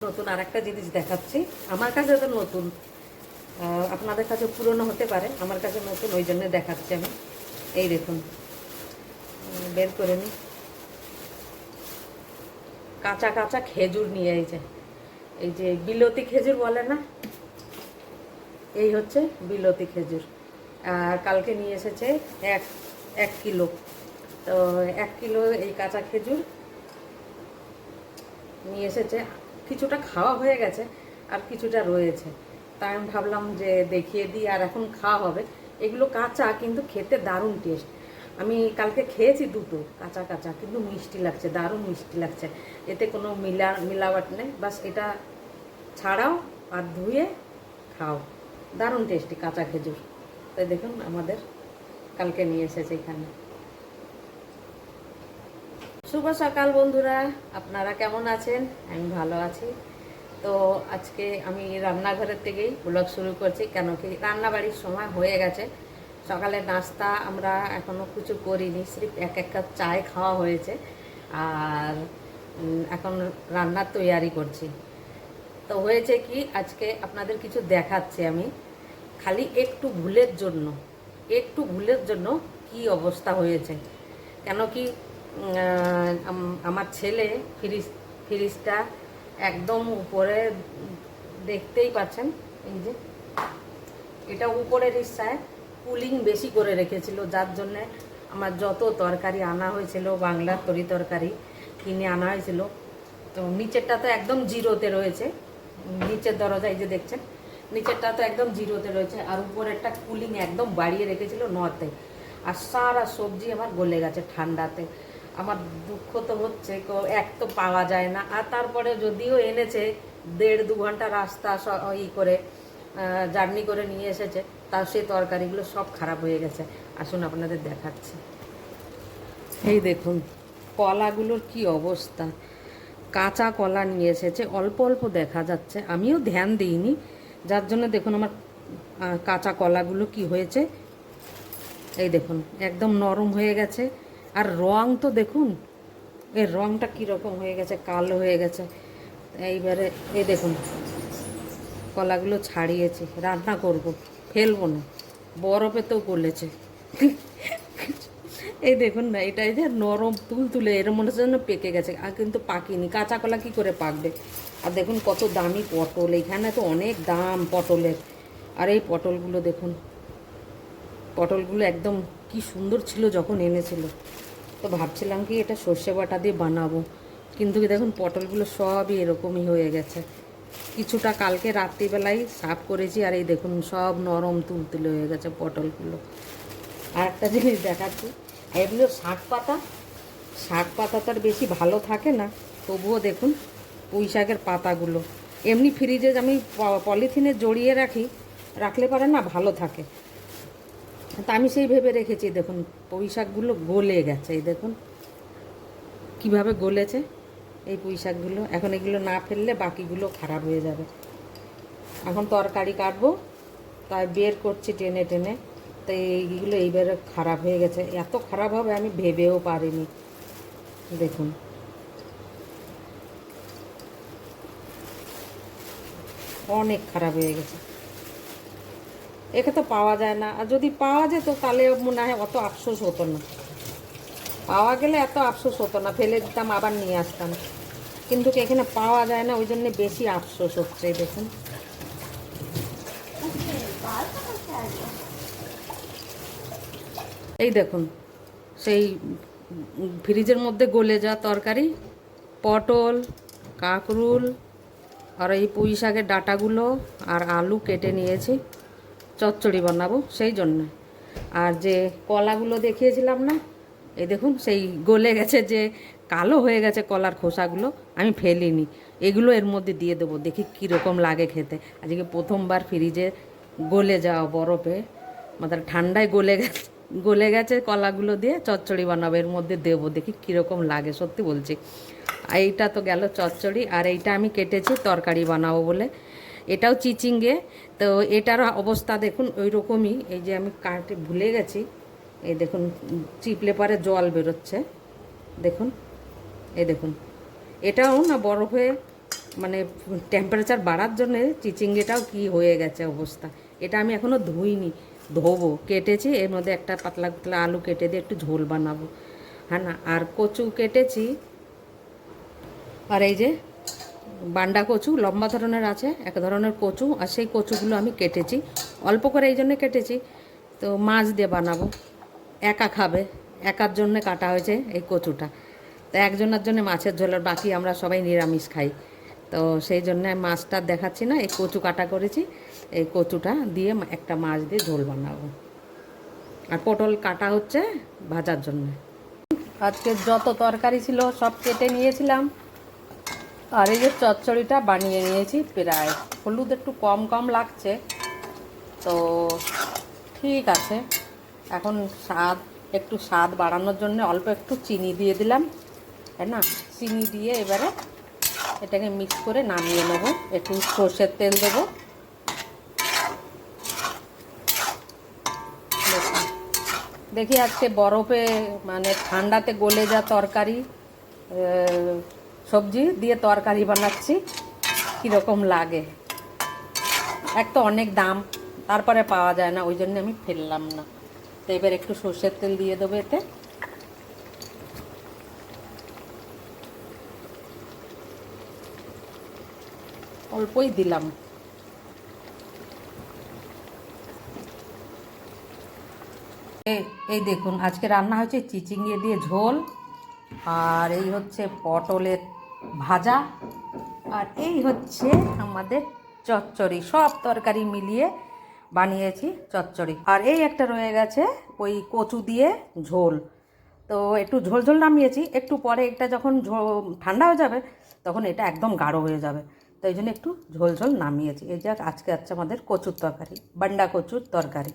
নতুন আরেকটা জিনিস দেখাচ্ছি। আমার কাছে তো নতুন, আপনাদের কাছে পুরনো হতে পারে, আমার কাছে নতুন, ওই জন্য দেখাচ্ছি আমি। এই দেখুন, বের করে নিই। কাঁচা কাঁচা খেজুর নিয়ে এই যে বিলতি খেজুর বলে না, এই হচ্ছে বিলতি খেজুর। আর কালকে নিয়ে এসেছে এক এক কিলো। তো 1 কিলো এই কাঁচা খেজুর নিয়ে এসেছে। কিছুটা খাওয়া হয়ে গেছে আর কিছুটা রয়েছে, তাই আমি ভাবলাম যে দেখিয়ে দিই, আর এখন খাওয়া হবে। এগুলো কাঁচা কিন্তু খেতে দারুণ টেস্ট। আমি কালকে খেয়েছি দুটো কাঁচা কাঁচা, কিন্তু মিষ্টি লাগছে, দারুণ মিষ্টি লাগছে। এতে কোনো মিলাওয়াট নেই, বাস এটা ছাড়াও আর ধুয়ে খাও, দারুণ টেস্টি কাঁচা খেজুর। তাই দেখুন আমাদের কালকে নিয়ে এসেছে এখানে। শুভ সকাল বন্ধুরা, আপনারা কেমন আছেন? আমি ভালো আছি। তো আজকে আমি রান্নাঘরের থেকেই ব্লগ শুরু করছি, কেন কি রান্নাবাড়ির সময় হয়ে গেছে। সকালে নাস্তা আমরা এখনও কিছু করিনি, সির্ফ এক কাপ চায় খাওয়া হয়েছে। আর এখন রান্নার তৈয়ারি করছি। তো হয়েছে কি, আজকে আপনাদের কিছু দেখাচ্ছি আমি, খালি একটু ভুলের জন্য কি অবস্থা হয়েছে। কেন কি আমার ছেলে ফ্রিজটা একদম উপরে, দেখতেই পাচ্ছেন, এই যে এটা উপরের হিস্সায় কুলিং বেশি করে রেখেছিল, যার জন্যে আমার যত তরকারি আনা হয়েছিল, বাংলার তরকারি কিনে আনা হয়েছিল, তো নিচেরটা তো একদম জিরোতে রয়েছে। নিচের দরজা এই যে দেখছেন, নিচেরটা তো একদম জিরোতে রয়েছে, আর উপরেরটা কুলিং একদম বাড়িয়ে রেখেছিল নতে। আর সারা সবজি আমার গলে গেছে ঠান্ডাতে। আমার দুঃখ তো হচ্ছে, এক তো পাওয়া যায় না, আর তারপরে যদিও এনেছে 1.5-2 ঘন্টা রাস্তা করে জার্নি করে নিয়ে এসেছে, তার সেই তরকারিগুলো সব খারাপ হয়ে গেছে। আসুন আপনাদের দেখাচ্ছি। এই দেখুন কলাগুলোর কি অবস্থা। কাঁচা কলা নিয়ে এসেছে, অল্প অল্প দেখা যাচ্ছে, আমিও ধ্যান দিইনি, যার জন্য দেখুন আমার কাঁচা কলাগুলো কি হয়েছে। এই দেখুন একদম নরম হয়ে গেছে। আর রং তো দেখুন, এর রংটা কীরকম হয়ে গেছে, কালো হয়ে গেছে। এইবারে এই দেখুন কলাগুলো ছাড়িয়েছি, রান্না করব, ফেলবো না, বরফেতেও গলেছে। এই দেখুন না, এটা এই যে নরম তুলতুলে, এর মনে হচ্ছে যেন পেকে গেছে, আর কিন্তু পাকিনি। কাঁচা কলা কী করে পাকবে? আর দেখুন কত দামি পটল, এখানে তো অনেক দাম পটলের। আর এই পটলগুলো দেখুন, পটলগুলো একদম কি সুন্দর ছিল যখন এনেছিল। তো ভাবছিলাম কি এটা সর্ষে বাটা দিয়ে বানাবো, কিন্তু দেখুন পটলগুলো সবই এরকমই হয়ে গেছে। কিছুটা কালকে রাত্রিবেলায় সাফ করেছি, আর এই দেখুন সব নরম তুলতুলে হয়ে গেছে পটলগুলো। আর একটা জিনিস দেখাচ্ছি, এগুলো শাক পাতা তো আর বেশি ভালো থাকে না, তবুও দেখুন পুঁই শাকের পাতাগুলো এমনি ফ্রিজে আমি পলিথিনে জড়িয়ে রাখলে পারে না ভালো থাকে। তা আমি সেই ভেবে রেখেছি। দেখুন পুঁই শাকগুলো গলে গেছে, এই দেখুন কিভাবে গলেছে এই পুঁই শাকগুলো। এখন এগুলো না ফেললে বাকিগুলো খারাপ হয়ে যাবে। এখন তরকারি কাটবো, তাই বের করছি টেনে টেনে। তো এইগুলো এইবারে খারাপ হয়ে গেছে, এত খারাপ হবে আমি ভেবেও পারিনি। দেখুন অনেক খারাপ হয়ে গেছে। একে তো পাওয়া যায় না, আর যদি পাওয়া যেত তাহলে মনে হয় অত আফসোস হতো না। পাওয়া গেলে এত আফসোস হতো না, ফেলে দিতাম আবার নিয়ে আসতাম। কিন্তু এখানে পাওয়া যায় না, ওই জন্য বেশি আফসোস হচ্ছে। দেখুন এই দেখুন সেই ফ্রিজের মধ্যে গলে যাওয়া তরকারি, পটল, কাঁকরুল, আর এই পুঁই শাকের ডাঁটাগুলো আর আলু কেটে নিয়েছি, চচ্চড়ি বানাবো সেই জন্য। আর যে কলাগুলো দেখিয়েছিলাম না, এই দেখুন সেই গলে গেছে, যে কালো হয়ে গেছে কলার খোসাগুলো, আমি ফেলিনি, এগুলো এর মধ্যে দিয়ে দেবো, দেখি কীরকম লাগে খেতে। আজকে প্রথমবার ফ্রিজে গলে যাওয়া বরফে, মানে ঠান্ডায় গলে গেছে কলাগুলো দিয়ে চচ্চড়ি বানাবো, এর মধ্যে দেবো, দেখি কীরকম লাগে, সত্যি বলছি। এইটা তো গেল চচ্চড়ি, আর এইটা আমি কেটেছি তরকারি বানাবো বলে, এটাও চিচিঙ্গে। তো এটার অবস্থা দেখুন ওই রকমই, এই যে আমি কাটে ভুলে গেছি, এই দেখুন চিপলে পারে জল বেরোচ্ছে, দেখুন এই দেখুন। এটাও না বরফে মানে টেম্পারেচার বাড়ার জন্যে চিচিঙ্গিটাও কি হয়ে গেছে অবস্থা। এটা আমি এখনও ধুইনি, ধোবো। কেটেছি, এর মধ্যে একটা পাতলা পাতলা আলু কেটে দিয়ে একটু ঝোল বানাবো, হ্যাঁ না। আর কচু কেটেছি, আর এই যে বান্ডা কচু লম্বা ধরনের আছে, এক ধরনের কচু, আর সেই কচুগুলো আমি কেটেছি অল্প করে, এই জন্যে কেটেছি। তো মাছ দিয়ে বানাবো, একা খাবে, একার জন্যে কাটা হয়েছে এই কচুটা। তো একজনের জন্য মাছের ঝোল, আর বাকি আমরা সবাই নিরামিষ খাই। তো সেই জন্য মাছটা দেখাচ্ছি না, এই কচু কাটা করেছি, এই কচুটা দিয়ে একটা মাছ দিয়ে ঝোল বানাবো। আর পটল কাটা হচ্ছে ভাজার জন্য। আজকে যত তরকারি ছিল সব কেটে নিয়েছিলাম, আর এই যে চচ্চড়িটা বানিয়ে নিয়েছি প্রায়। হলুদ একটু কম কম লাগছে, তো ঠিক আছে। এখন একটু স্বাদ বাড়ানোর জন্য অল্প একটু চিনি দিয়ে দিলাম, তাই না। চিনি দিয়ে এবারে এটাকে মিক্স করে নামিয়ে নেব। একটু সর্ষের তেল দেবো। দেখি আজকে বরফে মানে ঠান্ডাতে গলে যা তরকারি, সবজি দিয়ে তরকারি বানাচ্ছি, কীরকম লাগে। এক তো অনেক দাম, তারপরে পাওয়া যায় না, ওই জন্য আমি ফেললাম না। তো এবার একটু সর্ষের তেল দিয়ে দেবো এতে। অল্পই দিলাম। এই দেখুন, আজকে রান্না হচ্ছে চিচিঙ্গে দিয়ে ঝোল, আর এই হচ্ছে পটলের ভাজা, আর এই হচ্ছে আমাদের চচ্চড়ি। সব তরকারি মিলিয়ে বানিয়েছি চচ্চড়ি। আর এই একটা রয়ে গেছে ওই কচু দিয়ে ঝোল। তো একটু ঝোল ঝোল নামিয়েছি, একটু পরে এটা যখন ঠান্ডা হয়ে যাবে তখন এটা একদম গাঢ় হয়ে যাবে, তো এই জন্য একটু ঝোল ঝোল নামিয়েছি। এই যাক, আজকে আমাদের কচুর তরকারি, বান্ডা কচুর তরকারি।